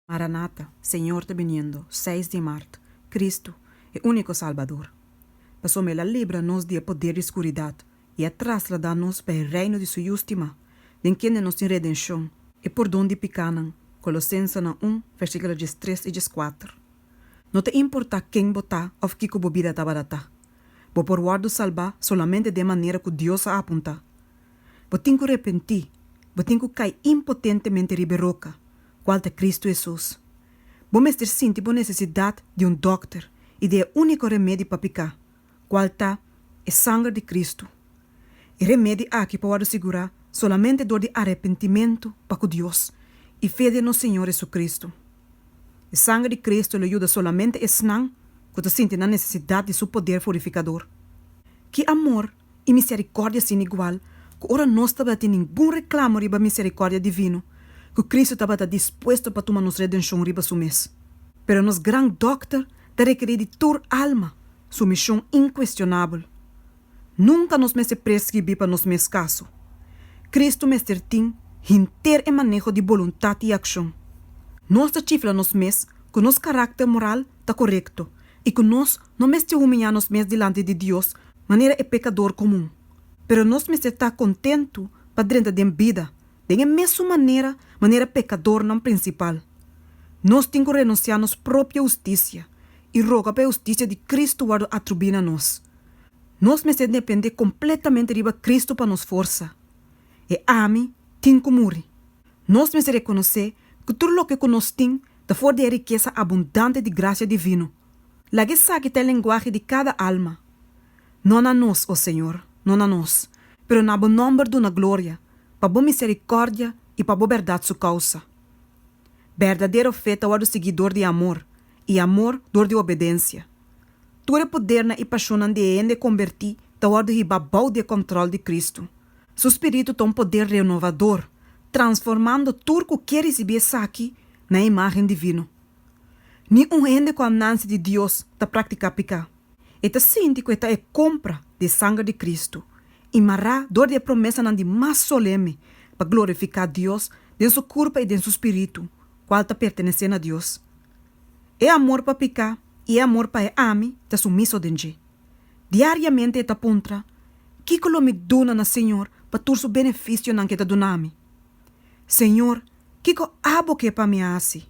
Maranata, Senhor está viniendo, 6 de março. Cristo é único Salvador. Passou-me a libra nos de poder de escuridão e atrás la dá-nos para o reino de sua justima, de quem nos tem redenção, e por donde picanan, Colossenses 1, versículo 3 e 4. Não te importa quem botar ou que a bebida está barata. Vou por guardo salvar solamente de maneira que Deus a apunta. Vou ter que arrepentir, vou ter que cair impotentemente riberoca, qual é Cristo Jesus. Vou me sentir por necessidade de doctor e de único remédio para picar, qual está é sangue de Cristo. E remédio aqui para segurar solamente dor de arrependimento para com Deus e fé no Senhor Jesus Cristo. O sangue de Cristo lhe ajuda solamente a sanar quando sente na necessidade de seu poder purificador. Que amor e misericórdia sem igual, que ora nós estava a ter nenhum reclamo riba misericórdia divino, que Cristo estava disposto para tomar nos redenção riba su mês. Pero nos gran doctor te requerir de tur alma, sua missão inquestionável. Nunca nos mese prescrever para nos mes caso. Cristo mestre tem inteiro e manejo de vontade e ação. Nossa chifla nos mes que nosso caráter moral está correto e que nós não mestre humilhar nos mes delante de Deus maneira é pecador comum. Pero nós mestre está contento para dentro da vida, de a mesma maneira pecador não principal. Nós temos que renunciar a nossa própria justiça e rogar para a justiça de Cristo guarda atribuir a nós. Nós mestre depender completamente de Cristo para nos força. E a mim, tem que morrer. Nós mestre reconhecer que tudo o que nós temos da fora da riqueza abundante de graça divina. La que sabe a linguagem de cada alma. Não a nós, ó Senhor, não a nós, pero na bom nome de uma glória, para boa misericórdia e para boa verdade sua causa. Verdadeiro fé é o seguidor de amor, e amor dor de obediência. Tu é poder na e paixão de ende convertir, é o de babau de controle de Cristo. Seu espírito tem um poder renovador, transformando tudo que quer receber aqui na imagem divina. Ni ende com a anância de Deus da prática picar. E te sente que é compra de sangue de Cristo. E mará dor de promessa de mais solene para glorificar Deus de seu corpo e de seu espírito, qual está pertencendo a Deus. É amor para picar e é amor para ame te sumiso de diariamente te aponta que lo me dona na Senhor para todo o benefício não que te donami. Senhor, que abo que para me assim?